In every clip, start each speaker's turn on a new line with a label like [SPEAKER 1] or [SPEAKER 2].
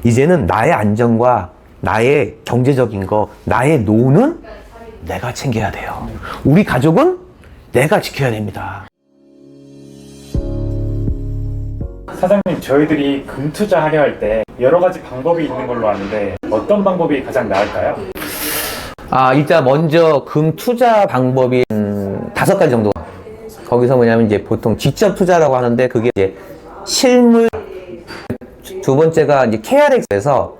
[SPEAKER 1] 이제는 나의 안전과 나의 경제적인 거, 나의 노는 내가 챙겨야 돼요. 우리 가족은 내가 지켜야 됩니다.
[SPEAKER 2] 사장님, 저희들이 금 투자하려 할 때 여러 가지 방법이 있는 걸로 아는데 어떤 방법이 가장 나을까요?
[SPEAKER 1] 일단 먼저 금 투자 방법이 5가지 정도. 거기서 뭐냐면 이제 보통 직접 투자라고 하는데 그게 이제 실물. 두 번째가 이제 KRX에서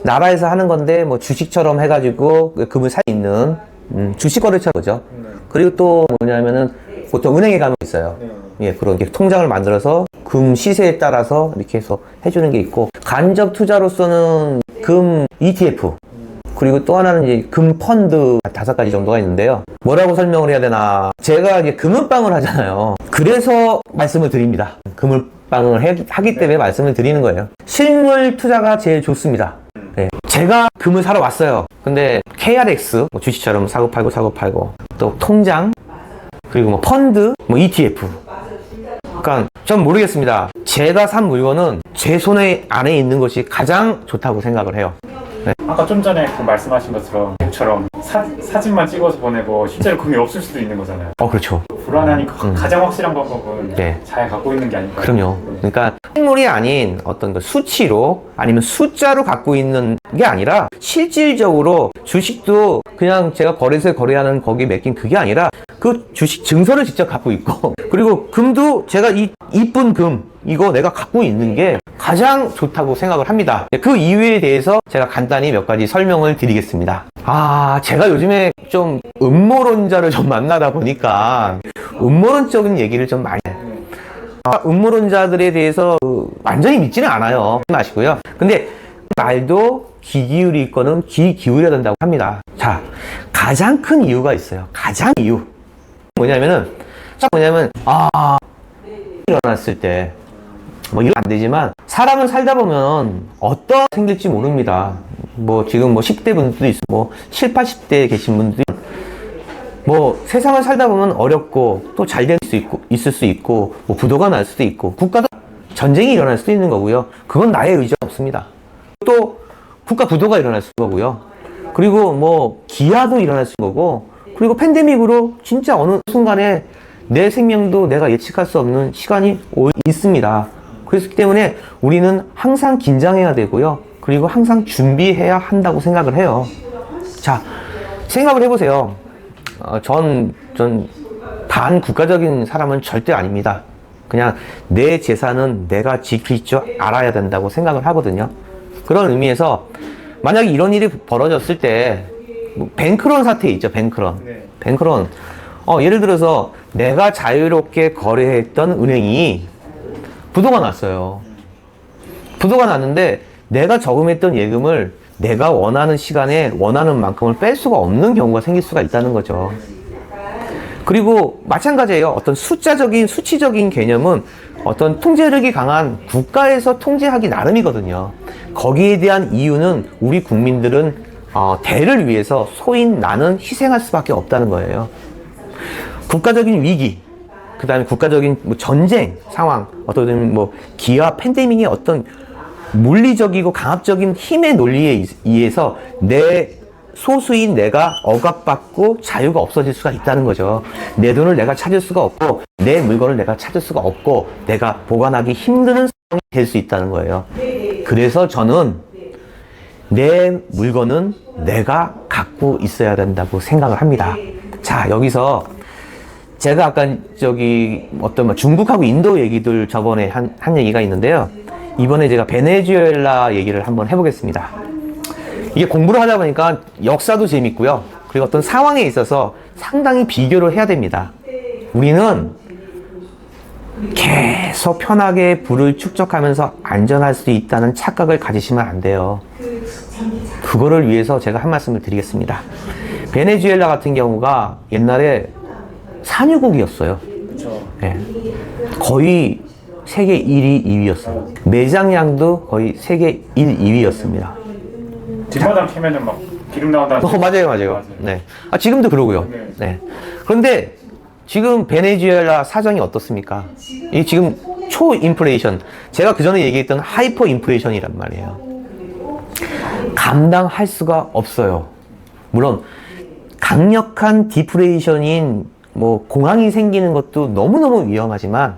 [SPEAKER 1] 나라에서 하는 건데 뭐 주식처럼 해가지고 금을 살 수 있는 주식 거래처죠. 그리고 또 뭐냐면은 보통 은행에 가면 있어요. 예, 그런 통장을 만들어서 금 시세에 따라서 이렇게 해서 해주는 게 있고, 간접 투자로서는 금 ETF, 그리고 또 하나는 이제 금 펀드 5가지 정도가 있는데요. 뭐라고 설명을 해야 되나? 제가 이제 금은방을 하잖아요. 그래서 말씀을 드립니다. 금은방을 하기 때문에 말씀을 드리는 거예요. 실물 투자가 제일 좋습니다. 네. 제가 금을 사러 왔어요. 근데 KRX, 뭐 주식처럼 사고 팔고, 또 통장, 그리고 뭐 펀드, 뭐 ETF. 그러니까 전 모르겠습니다. 제가 산 물건은 제 손에 안에 있는 것이 가장 좋다고 생각을 해요. 네.
[SPEAKER 2] 아까 좀 전에 그 말씀하신 것처럼 사진만 찍어서 보내고 실제로 금이 없을 수도 있는 거잖아요.
[SPEAKER 1] 그렇죠.
[SPEAKER 2] 불안하니까 가장 확실한 방법은
[SPEAKER 1] 네.
[SPEAKER 2] 잘 갖고 있는 게 아닐까요?
[SPEAKER 1] 그럼요. 그러니까 실물이 아닌 어떤 그 수치로 아니면 숫자로 갖고 있는 게 아니라 실질적으로 주식도 그냥 제가 거래소에 거래하는 거기에 맡긴 그게 아니라 그 주식 증서를 직접 갖고 있고, 그리고 금도 제가 이 이쁜 금 이거 내가 갖고 있는 게 가장 좋다고 생각을 합니다. 그 이유에 대해서 제가 간단히 몇 가지 설명을 드리겠습니다. 제가 요즘에 좀 음모론자를 좀 만나다 보니까 음모론적인 얘기를 좀 많이 해요. 음모론자들에 대해서 완전히 믿지는 않아요. 마시고요. 근데 말도 귀 기울일 거는 귀 기울여야 된다고 합니다. 자, 가장 큰 이유가 있어요. 가장 이유. 뭐냐면 일어났을 때 뭐 이러면 안 되지만 사람은 살다 보면 어떤 생길지 모릅니다. 뭐 지금 뭐 10대 분들도 있고 뭐 7, 80대에 계신 분들도 있고, 뭐 세상을 살다 보면 어렵고 또 잘 될 수 있고 있을 수 있고 뭐 부도가 날 수도 있고 국가도 전쟁이 일어날 수도 있는 거고요. 그건 나의 의지가 없습니다. 또 국가 부도가 일어날 수 있는 거고요. 그리고 뭐 기아도 일어날 수 있는 거고, 그리고 팬데믹으로 진짜 어느 순간에 내 생명도 내가 예측할 수 없는 시간이 있습니다. 그렇기 때문에 우리는 항상 긴장해야 되고요. 그리고 항상 준비해야 한다고 생각을 해요. 자, 생각을 해보세요. 전 반국가적인 사람은 절대 아닙니다. 그냥 내 재산은 내가 지킬 줄 알아야 된다고 생각을 하거든요. 그런 의미에서 만약에 이런 일이 벌어졌을 때 뱅크런 사태 있죠. 뱅크런. 뱅크런. 예를 들어서 내가 자유롭게 거래했던 은행이 부도가 났어요. 부도가 났는데 내가 저금했던 예금을 내가 원하는 시간에 원하는 만큼을 뺄 수가 없는 경우가 생길 수가 있다는 거죠. 그리고 마찬가지예요. 어떤 수치적인 개념은 어떤 통제력이 강한 국가에서 통제하기 나름이거든요. 거기에 대한 이유는 우리 국민들은 대를 위해서 소인 나는 희생할 수밖에 없다는 거예요. 국가적인 위기, 그 다음에 국가적인 뭐 전쟁 상황, 어떤 뭐 기아 팬데믹의 어떤 물리적이고 강압적인 힘의 논리에 의해서 내 소수인 내가 억압받고 자유가 없어질 수가 있다는 거죠. 내 돈을 내가 찾을 수가 없고 내 물건을 내가 찾을 수가 없고 내가 보관하기 힘든 상황이 될 수 있다는 거예요. 그래서 저는 내 물건은 내가 갖고 있어야 된다고 생각을 합니다. 자, 여기서 제가 아까 중국하고 인도 얘기들 저번에 한 얘기가 있는데요. 이번에 제가 베네수엘라 얘기를 한번 해보겠습니다. 이게 공부를 하다 보니까 역사도 재밌고요. 그리고 어떤 상황에 있어서 상당히 비교를 해야 됩니다. 우리는 계속 편하게 부를 축적하면서 안전할 수 있다는 착각을 가지시면 안 돼요. 그거를 위해서 제가 한 말씀을 드리겠습니다. 베네수엘라 같은 경우가 옛날에 산유국이었어요. 네. 거의 세계 1위, 2위였어요. 매장량도 거의 세계 1, 2위였습니다.
[SPEAKER 2] 뒷마당 캐면은 막 기름 나온다.
[SPEAKER 1] 맞아요. 네. 지금도 그러고요. 네. 그런데 지금 베네수엘라 사정이 어떻습니까? 이 지금 초인플레이션, 제가 그 전에 얘기했던 하이퍼 인플레이션이란 말이에요. 감당할 수가 없어요. 물론 강력한 디플레이션인 뭐 공황이 생기는 것도 너무너무 위험하지만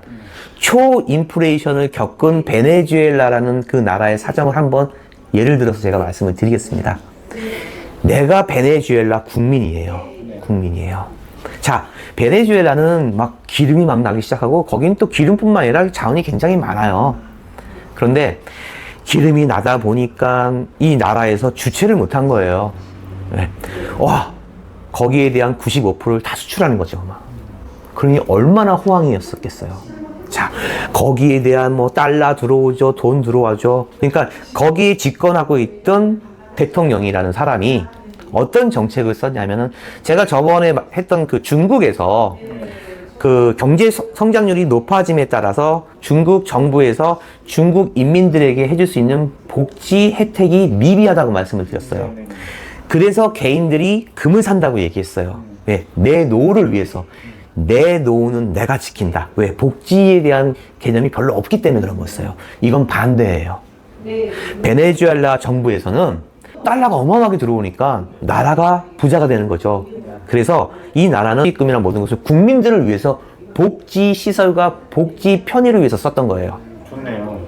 [SPEAKER 1] 초인플레이션을 겪은 베네수엘라라는 그 나라의 사정을 한번 예를 들어서 제가 말씀을 드리겠습니다. 내가 베네수엘라 국민이에요. 국민이에요. 자, 베네수엘라는 막 기름이 막 나기 시작하고 거긴 또 기름뿐만 아니라 자원이 굉장히 많아요. 그런데 기름이 나다 보니까 이 나라에서 주체를 못한 거예요. 네. 와, 거기에 대한 95%를 다 수출하는 거죠. 막. 그러니 얼마나 호황이었었겠어요. 자, 거기에 대한 뭐 달러 들어오죠, 돈 들어와죠. 그러니까 거기에 집권하고 있던 대통령이라는 사람이 어떤 정책을 썼냐면은 제가 저번에 했던 그 중국에서 그 경제 성장률이 높아짐에 따라서 중국 정부에서 중국 인민들에게 해줄 수 있는 복지 혜택이 미비하다고 말씀을 드렸어요. 그래서 개인들이 금을 산다고 얘기했어요. 왜? 내 노후를 위해서. 내 노후는 내가 지킨다. 왜? 복지에 대한 개념이 별로 없기 때문에 그런 거였어요. 이건 반대예요. 베네수엘라 정부에서는 달러가 어마어마하게 들어오니까 나라가 부자가 되는 거죠. 그래서 이 나라는 입금이나 모든 것을 국민들을 위해서 복지 시설과 복지 편의를 위해서 썼던 거예요.
[SPEAKER 2] 좋네요.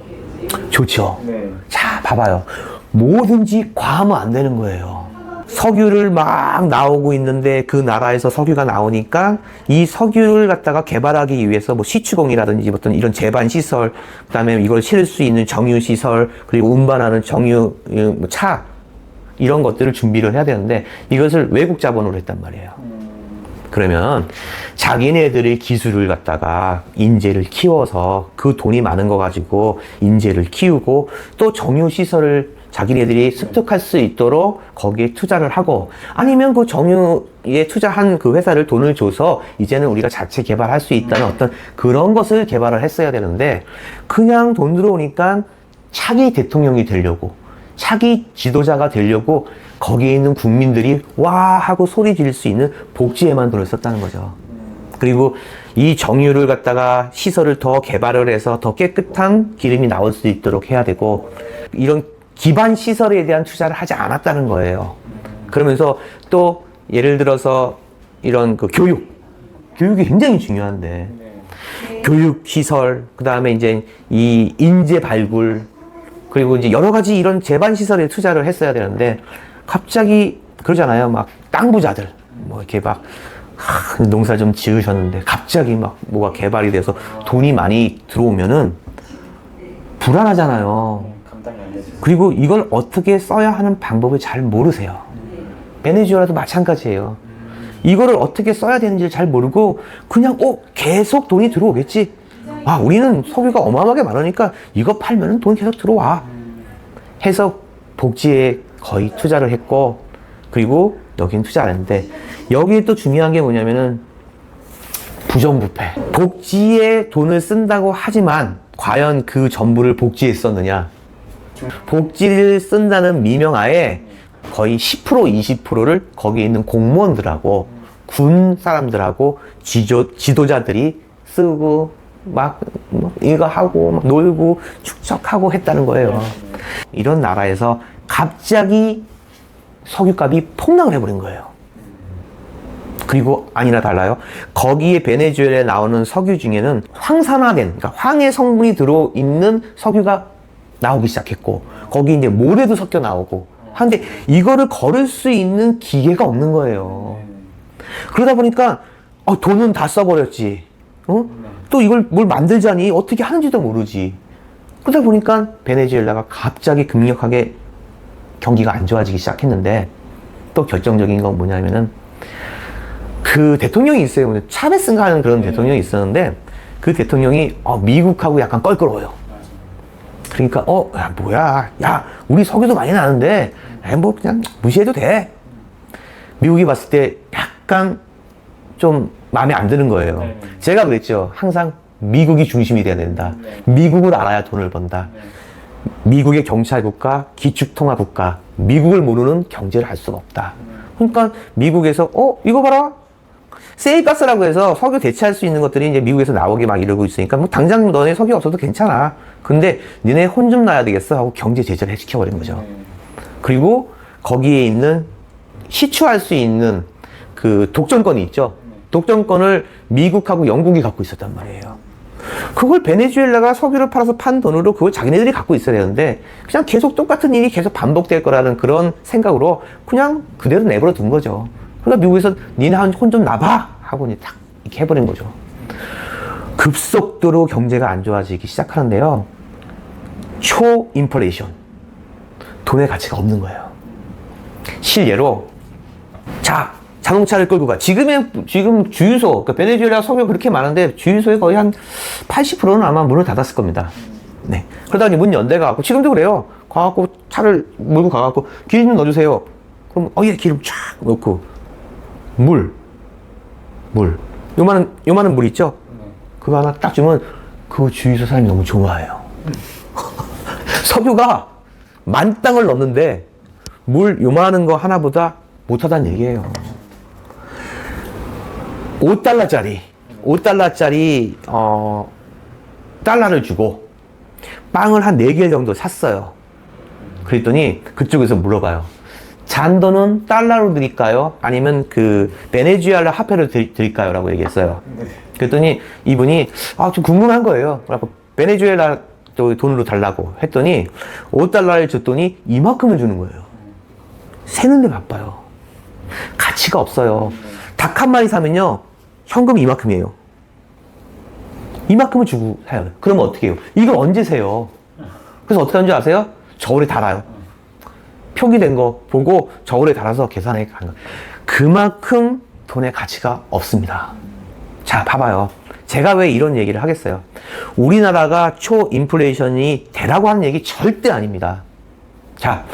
[SPEAKER 1] 좋죠.
[SPEAKER 2] 네.
[SPEAKER 1] 자, 봐봐요. 뭐든지 과하면 안 되는 거예요. 석유를 막 나오고 있는데 그 나라에서 석유가 나오니까 이 석유를 갖다가 개발하기 위해서 뭐 시추공이라든지 어떤 이런 제반 시설, 그다음에 이걸 실을 수 있는 정유 시설, 그리고 운반하는 정유 차 이런 것들을 준비를 해야 되는데 이것을 외국 자본으로 했단 말이에요. 그러면 자기네들의 기술을 갖다가 인재를 키워서 그 돈이 많은 거 가지고 인재를 키우고 또 정유 시설을 자기네들이 습득할 수 있도록 거기에 투자를 하고 아니면 그 정유에 투자한 그 회사를 돈을 줘서 이제는 우리가 자체 개발할 수 있다는 어떤 그런 것을 개발을 했어야 되는데 그냥 돈 들어오니까 차기 대통령이 되려고 차기 지도자가 되려고 거기에 있는 국민들이 와 하고 소리 지를 수 있는 복지에만 돈을 썼다는 거죠. 그리고 이 정유를 갖다가 시설을 더 개발을 해서 더 깨끗한 기름이 나올 수 있도록 해야 되고 이런 기반 시설에 대한 투자를 하지 않았다는 거예요. 그러면서 또 예를 들어서 이런 그 교육이 굉장히 중요한데 교육 시설, 그 다음에 이제 이 인재 발굴, 그리고 이제 여러 가지 이런 제반 시설에 투자를 했어야 되는데 갑자기 그러잖아요. 막 땅 부자들 뭐 이렇게 막 농사 좀 지으셨는데 갑자기 막 뭐가 개발이 돼서 돈이 많이 들어오면은 불안하잖아요.
[SPEAKER 2] 감당이 안 되죠.
[SPEAKER 1] 그리고 이걸 어떻게 써야 하는 방법을 잘 모르세요. 베네수엘라도 마찬가지예요. 이거를 어떻게 써야 되는지를 잘 모르고 그냥 계속 돈이 들어오겠지. 아, 우리는 석유가 어마어마하게 많으니까 이거 팔면은 돈 계속 들어와. 해서 복지에 거의 투자를 했고 그리고 여기는 투자 안 했는데 여기에 또 중요한 게 뭐냐면은 부정부패. 복지에 돈을 쓴다고 하지만 과연 그 전부를 복지에 썼느냐? 복지를 쓴다는 미명하에 거의 10% 20%를 거기에 있는 공무원들하고 군 사람들하고 지도자들이 쓰고 막 이거 하고 막 놀고 축적하고 했다는 거예요. 이런 나라에서 갑자기 석유값이 폭락을 해버린 거예요. 그리고 아니나 달라요. 거기에 베네수엘에 나오는 석유 중에는 황산화된, 그러니까 황의 성분이 들어있는 석유가 나오기 시작했고, 거기 이제 모래도 섞여 나오고, 한데 이거를 거를 수 있는 기계가 없는 거예요. 그러다 보니까 돈은 다 써버렸지. 또 이걸 뭘 만들자니 어떻게 하는지도 모르지. 그러다 보니까 베네수엘라가 갑자기 급격하게 경기가 안 좋아지기 시작했는데 또 결정적인 건 뭐냐면은 그 대통령이 있어요. 차베스인가 하는 그런 대통령이 있었는데 그 대통령이 미국하고 약간 껄끄러워요. 그러니까 야, 뭐야, 야, 우리 석유도 많이 나는데 뭐 그냥 무시해도 돼. 미국이 봤을 때 약간 좀 마음에 안 드는 거예요. 제가 그랬죠. 항상 미국이 중심이 돼야 된다. 미국을 알아야 돈을 번다. 미국의 경찰국가, 기축통화국가, 미국을 모르는 경제를 할 수가 없다. 그러니까 미국에서 이거 봐라, 세일가스라고 해서 석유 대체할 수 있는 것들이 이제 미국에서 나오게 막 이러고 있으니까 뭐 당장 너네 석유 없어도 괜찮아. 근데 니네 혼 좀 나야 되겠어 하고 경제 제재를 시켜버린 거죠. 그리고 거기에 있는 시추할 수 있는 그 독점권이 있죠. 독점권을 미국하고 영국이 갖고 있었단 말이에요. 그걸 베네수엘라가 석유를 팔아서 판 돈으로 그걸 자기네들이 갖고 있어야 되는데 그냥 계속 똑같은 일이 계속 반복될 거라는 그런 생각으로 그냥 그대로 내버려 둔 거죠. 그러니까 미국에서 니네 혼 좀 나봐 하고 딱 이렇게 해버린 거죠. 급속도로 경제가 안 좋아지기 시작하는데요. 초인플레이션. 돈의 가치가 없는 거예요. 실례로 자, 자동차를 끌고 가. 지금 주유소, 그러니까 베네수엘라 석유가 그렇게 많은데 주유소에 거의 한 80%는 아마 문을 닫았을 겁니다. 네. 그러다가 문 연대가 지금도 그래요. 가갖고 차를 몰고 가갖고 기름 좀 넣어주세요. 그럼 예, 기름 쫙 넣고 물. 요만한 물 있죠? 그거 하나 딱 주면 그 주유소 사람이 너무 좋아해요. 석유가 만땅을 넣는데 물 요만한 거 하나보다 못하다는 얘기예요. 5달러짜리 달러를 주고 빵을 한 4개 정도 샀어요. 그랬더니 그쪽에서 물어봐요. 잔돈은 달러로 드릴까요? 아니면 그 베네수엘라 화폐로 드릴까요? 라고 얘기했어요. 그랬더니 이분이 좀 궁금한 거예요. 그래서 베네수엘라 돈으로 달라고 했더니 5달러를 줬더니 이만큼을 주는 거예요. 세는데 바빠요. 가치가 없어요. 닭 한 마리 사면요, 현금이 이만큼이에요. 이만큼을 주고 사요. 그러면 어떻게 해요? 이걸 언제 세요? 그래서 어떻게 하는지 아세요? 저울에 달아요. 표기된 거 보고 저울에 달아서 계산해 가는 거예요. 그만큼 돈의 가치가 없습니다. 자, 봐봐요. 제가 왜 이런 얘기를 하겠어요? 우리나라가 초인플레이션이 되라고 하는 얘기 절대 아닙니다. 자,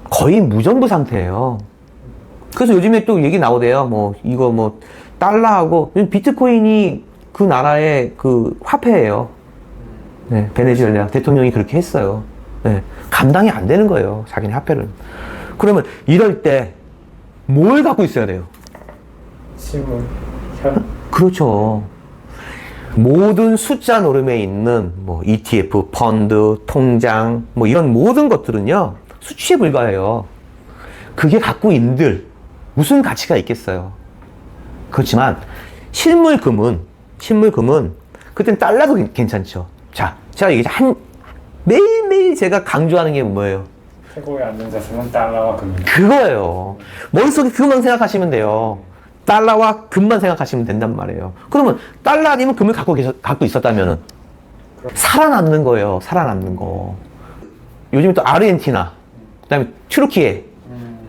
[SPEAKER 1] 거의 무정부 상태예요. 그래서 요즘에 또 얘기 나오대요. 이거 달러하고, 비트코인이 그 나라의 그 화폐예요. 네, 베네수엘라 대통령이 그렇게 했어요. 네, 감당이 안 되는 거예요. 자기네 화폐를. 그러면 이럴 때 뭘 갖고 있어야 돼요?
[SPEAKER 2] 실물, 현.
[SPEAKER 1] 그렇죠. 모든 숫자 노름에 있는 ETF, 펀드, 통장, 이런 모든 것들은요, 수치에 불과해요. 그게 갖고 있는들 무슨 가치가 있겠어요. 그렇지만 실물금은 그땐 달러도 괜찮죠. 자, 제가 이게 매일매일 제가 강조하는 게 뭐예요?
[SPEAKER 2] 최고의 안전자산은 달러와 금입니다.
[SPEAKER 1] 그거예요. 머릿속에 그것만 생각하시면 돼요. 달러와 금만 생각하시면 된단 말이에요. 그러면 달러 아니면 금을 갖고 있었다면은 살아남는 거예요. 살아남는 거. 요즘에 또 아르헨티나, 그다음에 튀르키예,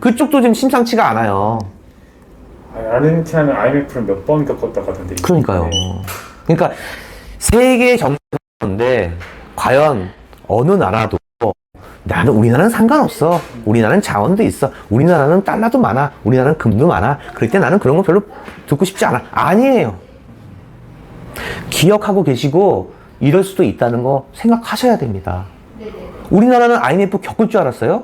[SPEAKER 1] 그쪽도 지금 심상치가 않아요.
[SPEAKER 2] 아르헨티나는 IMF를 몇 번 겪었다고 하던데.
[SPEAKER 1] 그러니까요. 그러니까 세계 정세인데 과연 어느 나라도 우리나라는 상관없어. 우리나라는 자원도 있어. 우리나라는 달러도 많아. 우리나라는 금도 많아. 그럴 때 나는 그런 거 별로 듣고 싶지 않아. 아니에요. 기억하고 계시고 이럴 수도 있다는 거 생각하셔야 됩니다. 우리나라는 IMF 겪을 줄 알았어요?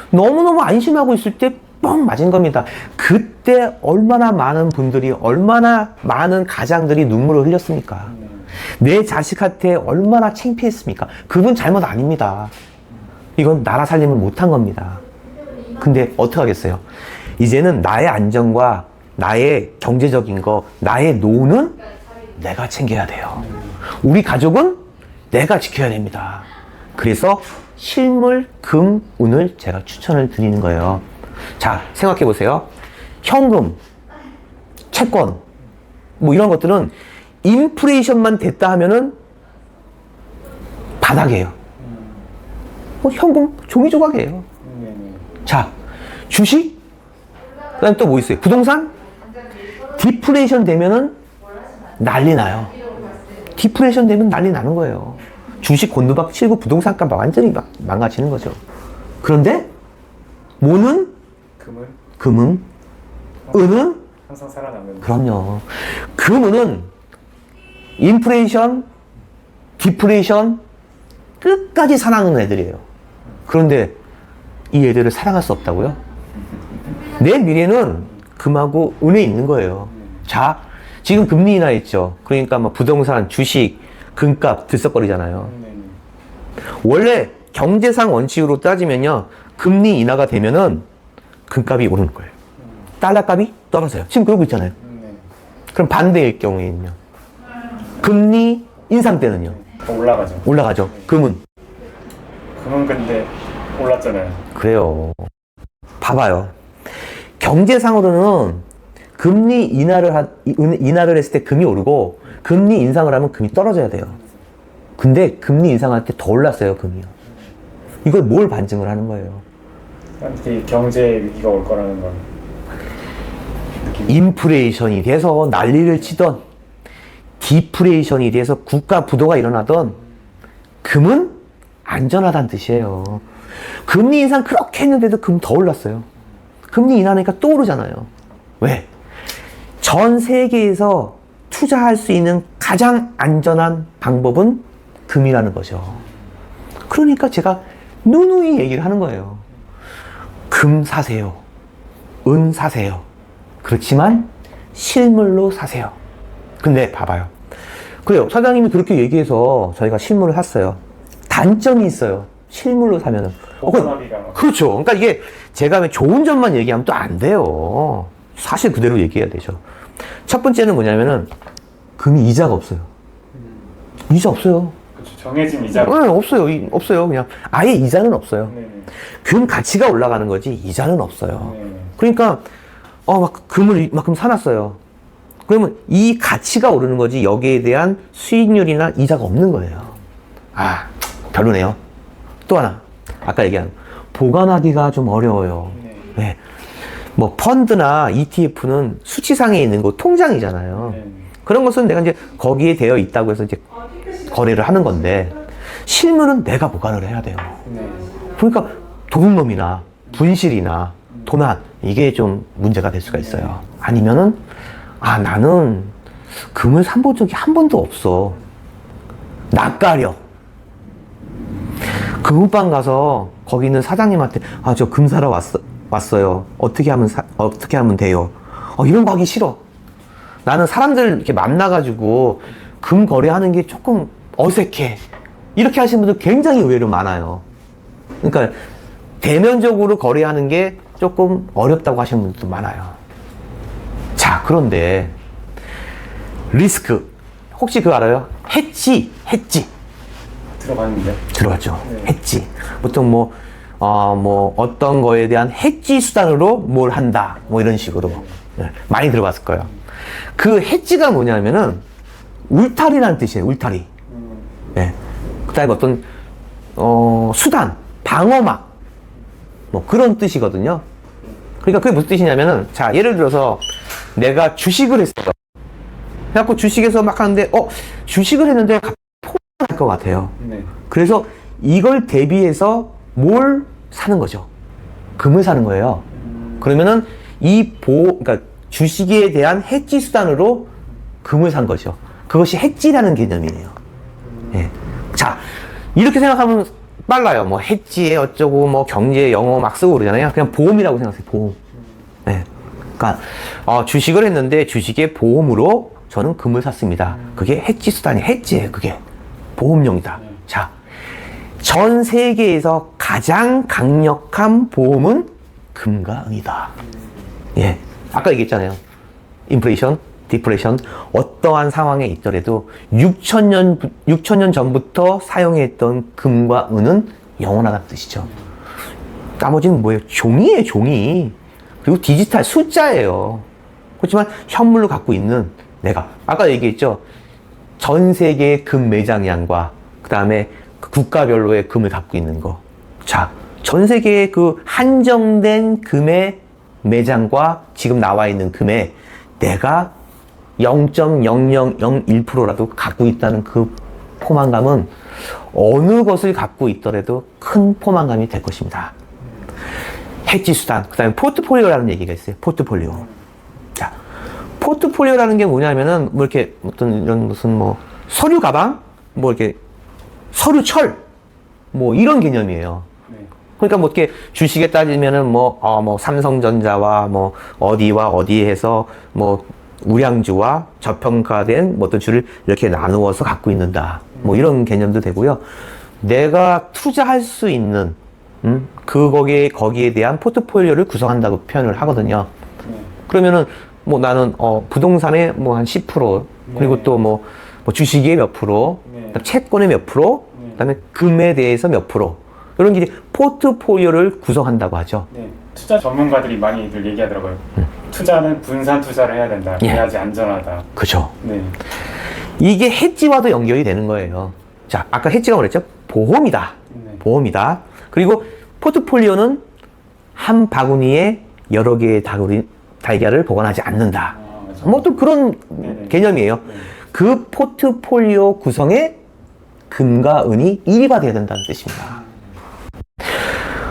[SPEAKER 1] 너무너무 안심하고 있을 때 뻥 맞은 겁니다. 그때 얼마나 많은 분들이, 얼마나 많은 가장들이 눈물을 흘렸습니까? 내 자식한테 얼마나 창피했습니까? 그분 잘못 아닙니다. 이건 나라 살림을 못한 겁니다. 근데 어떡하겠어요? 이제는 나의 안전과 나의 경제적인 거, 나의 노는 내가 챙겨야 돼요. 우리 가족은 내가 지켜야 됩니다. 그래서 실물, 금, 운을 제가 추천을 드리는 거예요. 자, 생각해 보세요. 현금, 채권, 이런 것들은 인플레이션만 됐다 하면은 바닥이에요. 현금 종이 조각이에요. 자, 주식, 그다음 또 뭐 있어요? 부동산, 디플레이션 되면은 난리 나요. 디플레이션 되면 난리 나는 거예요. 주식 곤두박 치고 부동산값 완전히 망가지는 거죠. 그런데 뭐는? 금은? 은은?
[SPEAKER 2] 항상 살아남는.
[SPEAKER 1] 그럼요. 금은 인플레이션, 디플레이션 끝까지 사랑하는 애들이에요. 그런데 이 애들을 사랑할 수 없다고요? 내 미래는 금하고 은에 있는 거예요. 자, 지금 금리 인하 있죠. 그러니까 부동산, 주식, 금값 들썩거리잖아요. 원래 경제상 원칙으로 따지면요. 금리 인하가 되면은 금값이 오르는 거예요. 달러 값이 떨어져요. 지금 그러고 있잖아요. 그럼 반대일 경우에는요. 금리 인상 때는요.
[SPEAKER 2] 올라가죠.
[SPEAKER 1] 올라가죠. 금은.
[SPEAKER 2] 금은 근데 올랐잖아요.
[SPEAKER 1] 그래요. 봐봐요. 경제상으로는 금리 인하를 했을 때 금이 오르고 금리 인상을 하면 금이 떨어져야 돼요. 근데 금리 인상할 때 더 올랐어요, 금이요. 이걸 뭘 반증을 하는 거예요?
[SPEAKER 2] 특히 경제 위기가 올 거라는 건
[SPEAKER 1] 인플레이션이 돼서 난리를 치던 디플레이션이 돼서 국가 부도가 일어나던 금은 안전하다는 뜻이에요. 금리 인상 그렇게 했는데도 금 더 올랐어요. 금리 인하니까 또 오르잖아요. 왜? 전 세계에서 투자할 수 있는 가장 안전한 방법은 금이라는 거죠. 그러니까 제가 누누이 얘기를 하는 거예요. 금 사세요. 은 사세요. 그렇지만 실물로 사세요. 근데 봐봐요. 그래요. 사장님이 그렇게 얘기해서 저희가 실물을 샀어요. 단점이 있어요. 실물로 사면은. 그렇죠. 그러니까 이게 제가 왜 좋은 점만 얘기하면 또 안 돼요. 사실 그대로 얘기해야 되죠. 첫 번째는 뭐냐면은 금이 이자가 없어요. 이자 없어요.
[SPEAKER 2] 그렇죠. 정해진 이자.
[SPEAKER 1] 네, 없어요. 없어요. 그냥 아예 이자는 없어요.
[SPEAKER 2] 네.
[SPEAKER 1] 금 가치가 올라가는 거지 이자는 없어요.
[SPEAKER 2] 네.
[SPEAKER 1] 그러니까 막 금을 이만큼 사놨어요. 그러면 이 가치가 오르는 거지 여기에 대한 수익률이나 이자가 없는 거예요. 아, 별로네요. 또 하나 아까 얘기한 보관하기가 좀 어려워요. 네. 뭐 펀드나 ETF는 수치상에 있는 거 통장이잖아요.
[SPEAKER 2] 네.
[SPEAKER 1] 그런 것은 내가 이제 거기에 되어 있다고 해서 이제 거래를 하는 건데 실물은 내가 보관을 해야 돼요.
[SPEAKER 2] 네.
[SPEAKER 1] 그러니까 도둑놈이나 분실이나 도난 이게 좀 문제가 될 수가 있어요. 아니면은 나는 금을 산 적이 한 번도 없어. 낯가려. 금은방 가서 거기 있는 사장님한테 저 금 사러 왔어요. 어떻게 하면 돼요? 이런 거 하기 싫어. 나는 사람들 이렇게 만나가지고 금 거래하는 게 조금 어색해. 이렇게 하시는 분들 굉장히 의외로 많아요. 그러니까 대면적으로 거래하는 게 조금 어렵다고 하시는 분들도 많아요. 자, 그런데 리스크 혹시 그거 알아요? 해지
[SPEAKER 2] 들어봤는데.
[SPEAKER 1] 들어봤죠?
[SPEAKER 2] 네.
[SPEAKER 1] 해지 보통 어떤 거에 대한 해지 수단으로 뭘 한다 뭐 이런 식으로 많이 들어봤을 거예요. 그 해지가 뭐냐면은 울타리라는 뜻이에요. 울타리. 네. 그다음에 어떤 수단, 방어막 뭐 그런 뜻이거든요. 그러니까 그게 무슨 뜻이냐면은 자, 예를 들어서 내가 주식을 했어요. 그래갖고 주식에서 막 하는데 주식을 했는데 폭락할 것 같아요.
[SPEAKER 2] 네.
[SPEAKER 1] 그래서 이걸 대비해서 뭘 사는 거죠. 금을 사는 거예요. 그러면은 그러니까 주식에 대한 해지 수단으로 금을 산 거죠. 그것이 해지라는 개념이에요. 예. 자, 이렇게 생각하면 빨라요. 뭐 해지에 어쩌고 뭐 경제 영어 막 쓰고 그러잖아요. 그냥 보험이라고 생각하세요. 보험. 예. 그러니까 주식을 했는데 주식의 보험으로 저는 금을 샀습니다. 그게 해지 수단이 해지예요. 그게 보험용이다. 자, 전 세계에서 가장 강력한 보험은 금과 은이다. 예. 아까 얘기했잖아요. 인플레이션, 디플레이션, 어떠한 상황에 있더라도 6,000년 전부터 사용했던 금과 은은 영원하다는 뜻이죠. 나머지는 뭐예요? 종이에요, 종이. 그리고 디지털 숫자예요. 그렇지만 현물로 갖고 있는 내가. 아까 얘기했죠. 전 세계의 금 매장량과 그 다음에 국가별로의 금을 갖고 있는 거. 자, 전 세계의 그 한정된 금의 매장과 지금 나와 있는 금에 내가 0.0001%라도 갖고 있다는 그 포만감은 어느 것을 갖고 있더라도 큰 포만감이 될 것입니다. 해지 수단, 그 다음에 포트폴리오라는 얘기가 있어요. 포트폴리오. 자, 포트폴리오라는 게 뭐냐면은 뭐 이렇게 어떤 이런 무슨 뭐 서류 가방, 뭐 이렇게 서류철, 뭐 이런 개념이에요. 그러니까 뭐 이렇게 주식에 따지면은 뭐 삼성전자와 뭐 어디와 어디 해서 뭐 우량주와 저평가된 뭐 어떤 주를 이렇게 나누어서 갖고 있는다. 뭐 이런 개념도 되고요. 내가 투자할 수 있는 거기에 대한 포트폴리오를 구성한다고 표현을 하거든요.
[SPEAKER 2] 네.
[SPEAKER 1] 그러면은 뭐 나는 부동산의 뭐 한 10% 그리고
[SPEAKER 2] 네.
[SPEAKER 1] 또 뭐 주식의 몇 프로,
[SPEAKER 2] 네.
[SPEAKER 1] 그다음 채권의 몇 프로,
[SPEAKER 2] 네.
[SPEAKER 1] 그다음에 금에 대해서 몇 프로 이런 게 이제 포트폴리오를 구성한다고 하죠.
[SPEAKER 2] 네. 투자 전문가들이 많이들 얘기하더라고요. 투자는 분산 투자를 해야 된다.
[SPEAKER 1] 예.
[SPEAKER 2] 그래야지 안전하다.
[SPEAKER 1] 그죠.
[SPEAKER 2] 네.
[SPEAKER 1] 이게 해지와도 연결이 되는 거예요. 자, 아까 해지가 뭐랬죠? 보험이다.
[SPEAKER 2] 네.
[SPEAKER 1] 보험이다. 그리고 포트폴리오는 한 바구니에 여러 개의 달걀을 보관하지 않는다.
[SPEAKER 2] 맞아요.
[SPEAKER 1] 뭐 또 그런
[SPEAKER 2] 네네.
[SPEAKER 1] 개념이에요.
[SPEAKER 2] 네.
[SPEAKER 1] 그 포트폴리오 구성에 금과 은이 1위가 돼야 된다는 뜻입니다.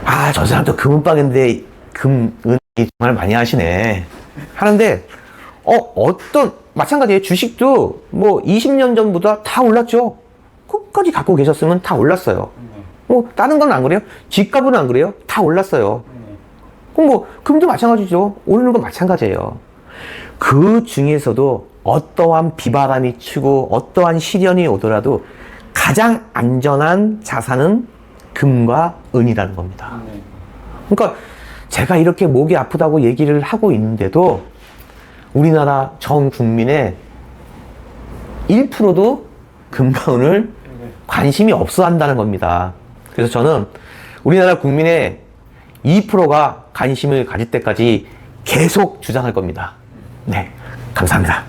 [SPEAKER 1] 아, 저 사람도 금은방인데 금, 은이 정말 많이 하시네. 하는데, 마찬가지예요. 주식도 뭐 20년 전보다 다 올랐죠. 끝까지 갖고 계셨으면 다 올랐어요.
[SPEAKER 2] 네.
[SPEAKER 1] 뭐, 다른 건 안 그래요? 집값은 안 그래요? 다 올랐어요.
[SPEAKER 2] 네.
[SPEAKER 1] 그럼 뭐, 금도 마찬가지죠. 오르는 건 마찬가지예요. 그 중에서도 어떠한 비바람이 치고 어떠한 시련이 오더라도 가장 안전한 자산은 금과 은이라는 겁니다.
[SPEAKER 2] 네.
[SPEAKER 1] 그러니까 제가 이렇게 목이 아프다고 얘기를 하고 있는데도 우리나라 전 국민의 1%도 금과 은을
[SPEAKER 2] 네.
[SPEAKER 1] 관심이 없어 한다는 겁니다. 그래서 저는 우리나라 국민의 2%가 관심을 가질 때까지 계속 주장할 겁니다. 네, 감사합니다.